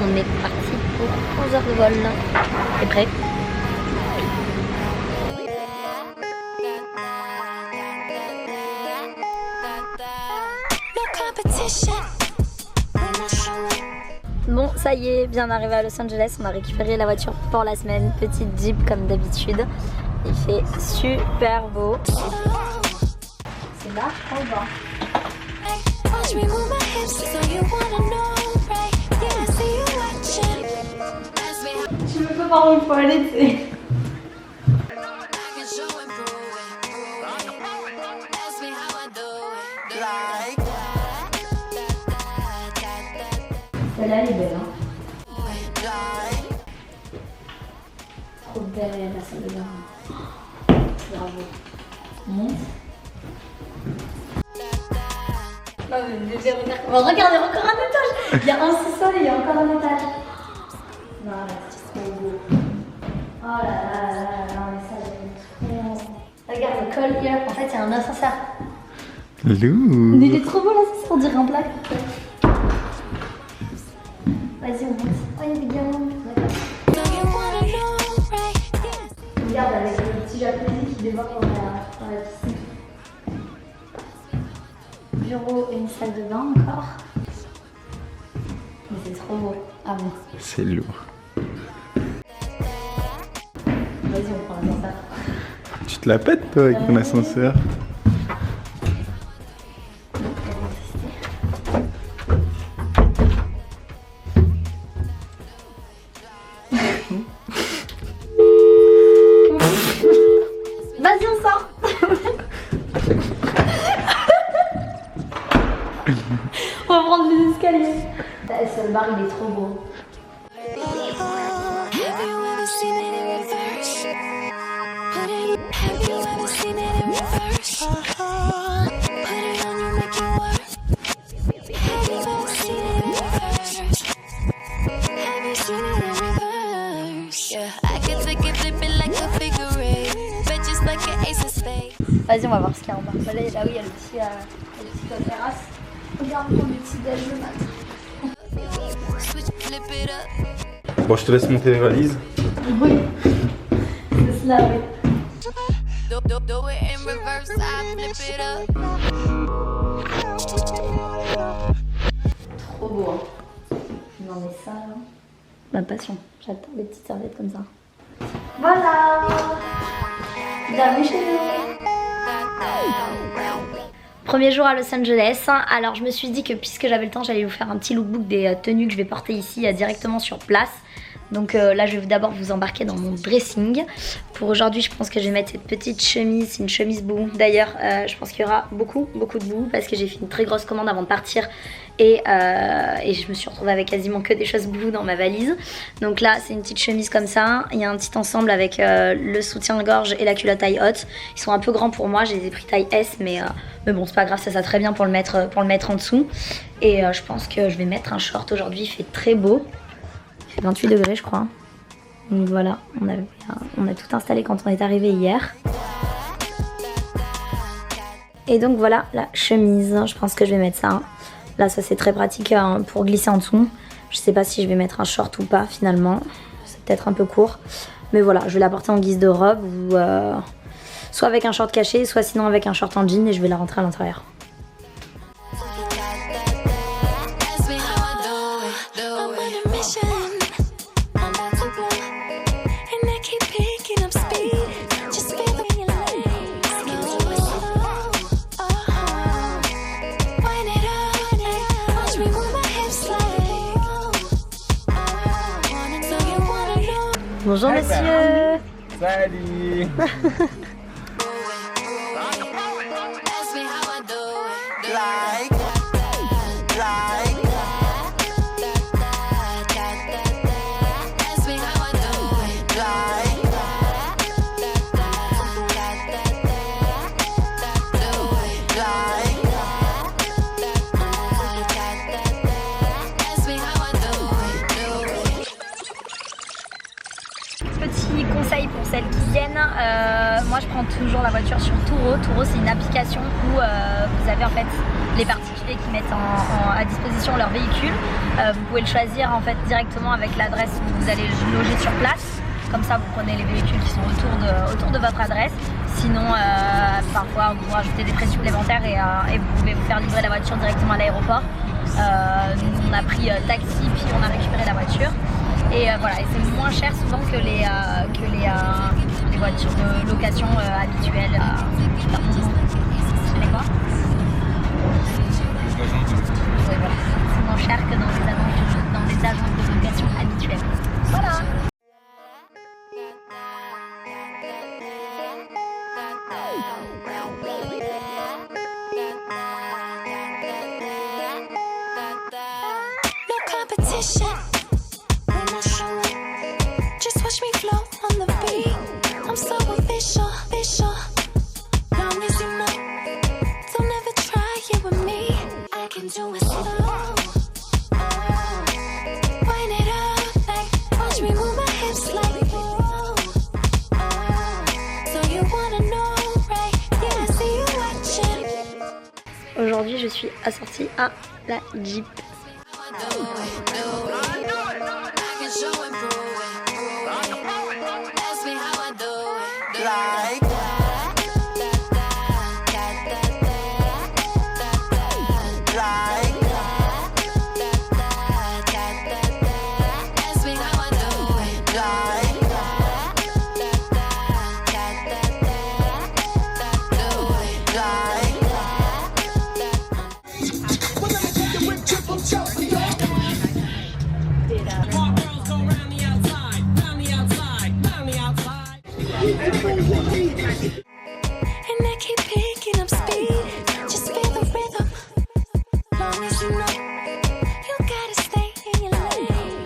on est parti pour 11 heures de vol. T'es prêt? Bon, ça y est, bien arrivé à Los Angeles, on a récupéré la voiture pour la semaine, petite Jeep comme d'habitude. Il fait super beau. C'est là, on va. Tu me peux par où il faut aller, tu sais. Celle-là, elle est belle, hein. Trop belle, la salle de bain. Bravo. Monte. Non, mais bébé, regarde. Oh, regardez, encore un étage. Il y a un sous-sol et il y a encore un étage. Non, là, c'est trop beau. Oh là là là là là, mais ça, j'aime trop. Regarde, le col here. En fait, il y a un ascenseur. Lou. Il est trop beau l'ascenseur, on dirait un blague. Vas-y, on monte. Oh, il y a des guirlandes. Regarde avec le petit japonais qui débarque dans la piscine. Bureau et une salle de bain encore. Mais c'est trop beau. Ah bon. C'est lourd. Vas-y, on prend l'ascenseur. Tu te la pètes toi avec ton ascenseur? Vas-y, on sort. On va prendre les escaliers. Ce bar, il est trop beau. Vas-y, on va voir ce qu'il y a en bas. Là, là où il y a le petit terrasse. Regarde pour le petit déj le matin. Bon, je te laisse monter les valises. Oui. C'est cela, oui. Trop beau, hein. Non mais ça, là. Ma passion. J'adore les petites serviettes comme ça. Voilà. Bienvenue chez nous. Premier jour à Los Angeles, alors je me suis dit que puisque j'avais le temps, j'allais vous faire un petit lookbook des tenues que je vais porter ici directement sur place. Donc là je vais d'abord vous embarquer dans mon dressing. Pour aujourd'hui je pense que je vais mettre cette petite chemise, c'est une chemise boue. D'ailleurs je pense qu'il y aura beaucoup de boue parce que j'ai fait une très grosse commande avant de partir. Et je me suis retrouvée avec quasiment que des choses blue dans ma valise. Donc là c'est une petite chemise comme ça. Il y a un petit ensemble avec le soutien-gorge et la culotte taille haute. Ils sont un peu grands pour moi, je les ai pris taille S. Mais bon c'est pas grave, ça très bien pour le mettre en dessous. Et je pense que je vais mettre un short aujourd'hui, il fait très beau. Il fait 28 degrés je crois. Donc voilà, on a tout installé quand on est arrivé hier. Et donc voilà la chemise, je pense que je vais mettre ça. Là ça c'est très pratique pour glisser en dessous. Je sais pas si je vais mettre un short ou pas finalement. C'est peut-être un peu court. Mais voilà, je vais la porter en guise de robe ou soit avec un short caché, soit sinon avec un short en jean et je vais la rentrer à l'intérieur. Bonjour monsieur. Salut. Petit conseil pour celles qui viennent, moi je prends toujours la voiture sur Turo. Turo c'est une application où vous avez en fait les particules particuliers qui mettent à disposition leur véhicule. Vous pouvez le choisir en fait directement avec l'adresse où vous allez loger sur place. Comme ça, vous prenez les véhicules qui sont autour de votre adresse. Sinon, parfois, vous rajoutez des frais supplémentaires et vous pouvez vous faire livrer la voiture directement à l'aéroport. Nous, on a pris taxi, puis on a récupéré la voiture. Et voilà, et c'est moins cher souvent que les voitures de location habituelles. C'est quoi? Oui, voilà. C'est moins cher que dans les agences de location habituelles. Voilà. Just watch me flow on the beat. I'm so official, official. Long as you know, don't ever try it with me. I can do it slow. Wind it up, like watch me move my hips like whoa. So you wanna know, right? Yeah, I see you watching. Aujourd'hui, je suis assortie à la Jeep. And I keep picking up speed. Just feel the rhythm. Long as you know, you gotta stay in your lane.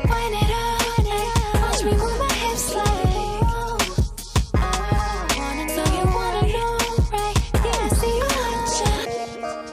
Wind it up, watch me move my hips like so you wanna know, right? Yeah, I see you watching.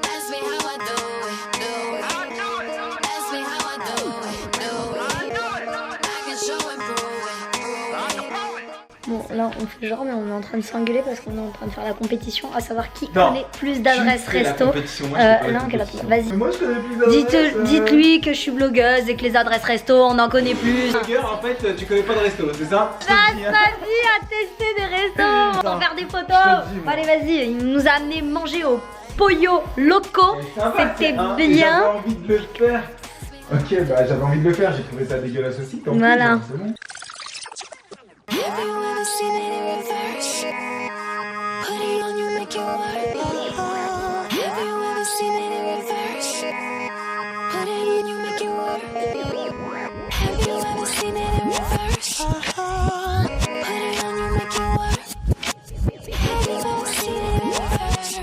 Ask me how I do it, Ask me how I do it, I can show and prove it. Bon, là on fait genre, mais on est en train de s'engueuler parce qu'on est en train de faire la compétition, à savoir qui connaît plus d'adresses resto. Vas-y. Moi je connais plus d'adresses. Dites-lui que je suis blogueuse et que les adresses resto, on en connaît plus. Blogueur, en fait, tu connais pas de resto, c'est ça? Ça dit à tester des restos, pour faire des photos. Allez, vas-y, il nous a amené manger au pollo loco. C'était bien. J'avais envie de le faire. Ok, bah j'avais envie de le faire, j'ai trouvé ça dégueulasse aussi. Voilà. C'est bon. Have you ever seen it in reverse? Put it on you, make it work. Have you ever seen it in reverse? Put it on you, make it work. Have you ever seen it in reverse? Put it on you, make it work. Have you ever seen it in reverse?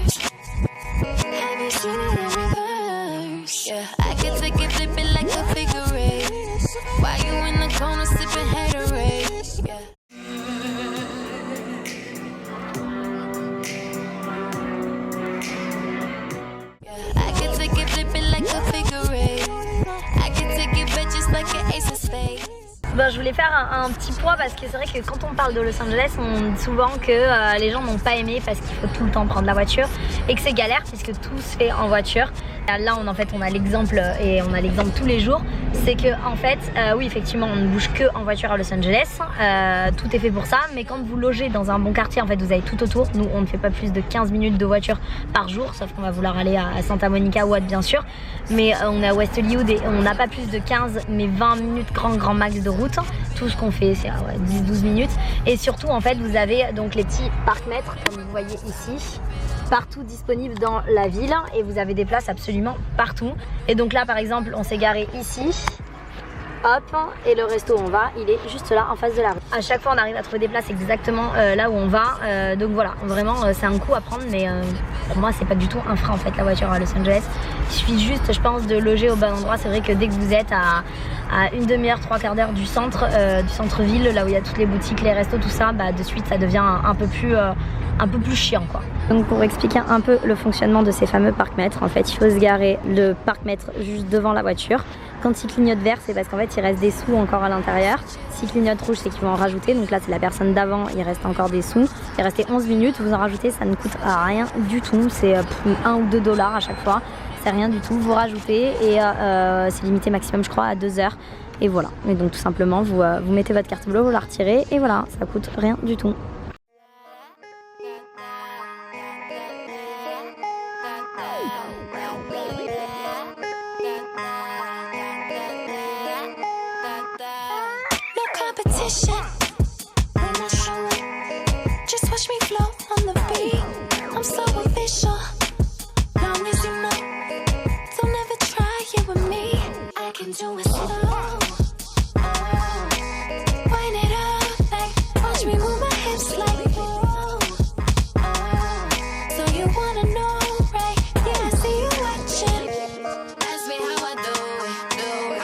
Have you seen it in reverse? Yeah, I can take it, flip it like a figure eight. While you in the corner sipping haterade. Yeah. I can take it, flip it like a figure eight. I can take it, bet just like an ace of spades. Bon, je voulais faire un petit point parce que c'est vrai que quand on parle de Los Angeles, on dit souvent que les gens n'ont pas aimé parce qu'il faut tout le temps prendre la voiture et que c'est galère puisque tout se fait en voiture. Là, on a l'exemple et on a l'exemple tous les jours. C'est que en fait, oui, effectivement, on ne bouge que en voiture à Los Angeles. Tout est fait pour ça, mais quand vous logez dans un bon quartier, en fait, vous avez tout autour. Nous, on ne fait pas plus de 15 minutes de voiture par jour, sauf qu'on va vouloir aller à Santa Monica ou autre, bien sûr. Mais on est à West Hollywood et on n'a pas plus de 15, mais 20 minutes grand max de route. Tout ce qu'on fait, c'est 10-12 minutes. Et surtout, en fait, vous avez donc les petits parcs-mètres, comme vous voyez ici, partout disponibles dans la ville. Et vous avez des places absolument partout. Et donc là, par exemple, on s'est garé ici. Hop, et le resto où on va, il est juste là en face de la rue. À chaque fois on arrive à trouver des places exactement là où on va, donc voilà, vraiment c'est un coup à prendre, mais pour moi c'est pas du tout un frein en fait la voiture à Los Angeles. Il suffit juste, je pense, de loger au bon endroit. C'est vrai que dès que vous êtes à une demi-heure, 3/4 d'heure du centre-ville, là où il y a toutes les boutiques, les restos, tout ça, bah de suite ça devient un peu plus chiant quoi. Donc pour expliquer un peu le fonctionnement de ces fameux parcs-mètres, en fait il faut se garer le parc-mètre juste devant la voiture. Quand ils clignotent vert, c'est parce qu'en fait il reste des sous encore à l'intérieur. S'ils clignotent rouge, c'est qu'ils vont en rajouter. Donc là c'est la personne d'avant, il reste encore des sous. Il restait 11 minutes, vous en rajoutez, ça ne coûte rien du tout. C'est 1 ou 2 $ à chaque fois. C'est rien du tout, vous rajoutez et c'est limité maximum je crois à 2 heures. Et voilà, et donc tout simplement vous mettez votre carte bleue, vous la retirez et voilà, ça coûte rien du tout. No competition when I show up. Just watch me flow on the beat. I'm so official. Long as you know, don't ever try it with me. I can do it slow. Wind it up, like watch me move my hips like whoa. So you wanna know, right? Yeah, I see you watching. Ask me how I do it, do it.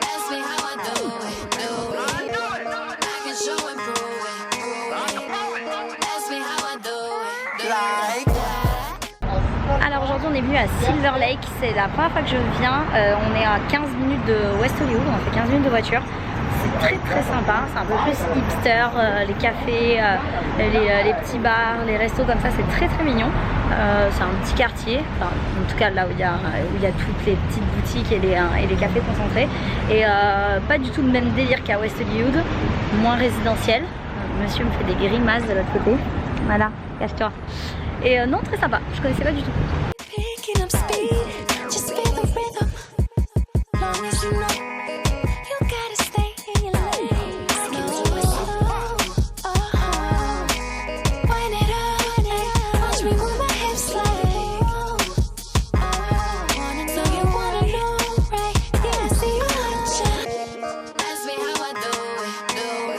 Ask me how I do it, do it. I can show and prove it, prove it. Ask me how I do it, do it. Alors aujourd'hui on est venu à Silver Lake, c'est la première fois que je viens, on est à 15 minutes de West Hollywood, on fait 15 minutes de voiture. C'est très sympa, c'est un peu plus hipster, les cafés, les petits bars, les restos comme ça, c'est très mignon. C'est un petit quartier, enfin, en tout cas là où il y a toutes les petites boutiques et les cafés concentrés. Et pas du tout le même délire qu'à West Hollywood, moins résidentiel. Monsieur me fait des grimaces de l'autre côté, voilà, cache-toi. Et non, très sympa, je connaissais pas du tout. Picking up speed, just feel the rhythm. Long as you know, you gotta stay in your lane. Slow, wind it up, like watch me move my hips like whoa. So you wanna know, right? Yeah, I see you watching. Ask me how I do it, do it.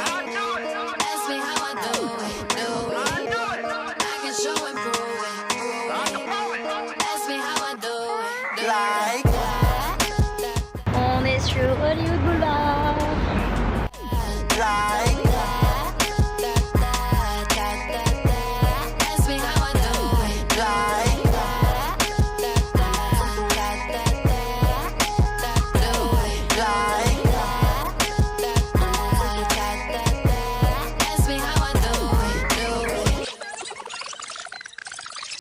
Ask me how I do it, do it. I can show and prove it, prove it. Ask me how I do it, do it. On est sur Hollywood Boulevard. Ask me how I do it, ask me how I do it.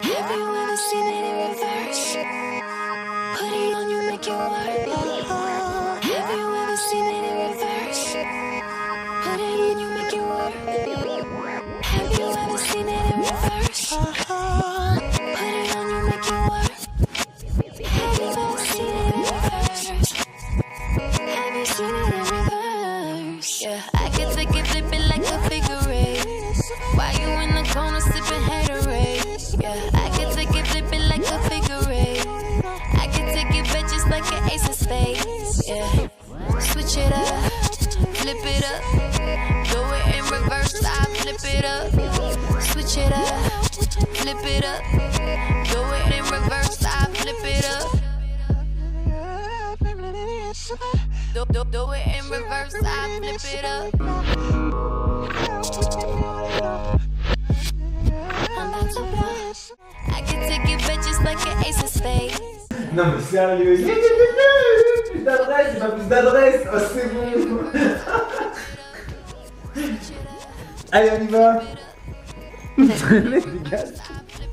Have you ever seen it in reverse? Put it on you, make it work. Have you ever seen it in reverse? Put it on you, make it work. Have you ever seen it in reverse? Put it on you, make it work. Have you ever seen it in reverse? Have you seen it in reverse? Yeah, I can take it, flip it like a figure eight. Why you in the corner sipping haterade? Yeah, I can take it, flip it like a figure eight. I can take it back just like an ace of spades. Yeah, switch it up, flip it up. Do it in reverse, I flip it up. Switch it up, flip it up. Do it in reverse, I flip it up. Do it in reverse, I flip it up. I'm about to bust. I can take it back just like an ace of spades. Non mais sérieux, plus d'adresse, pas plus d'adresse, oh c'est bon. Allez on y va. Les gars.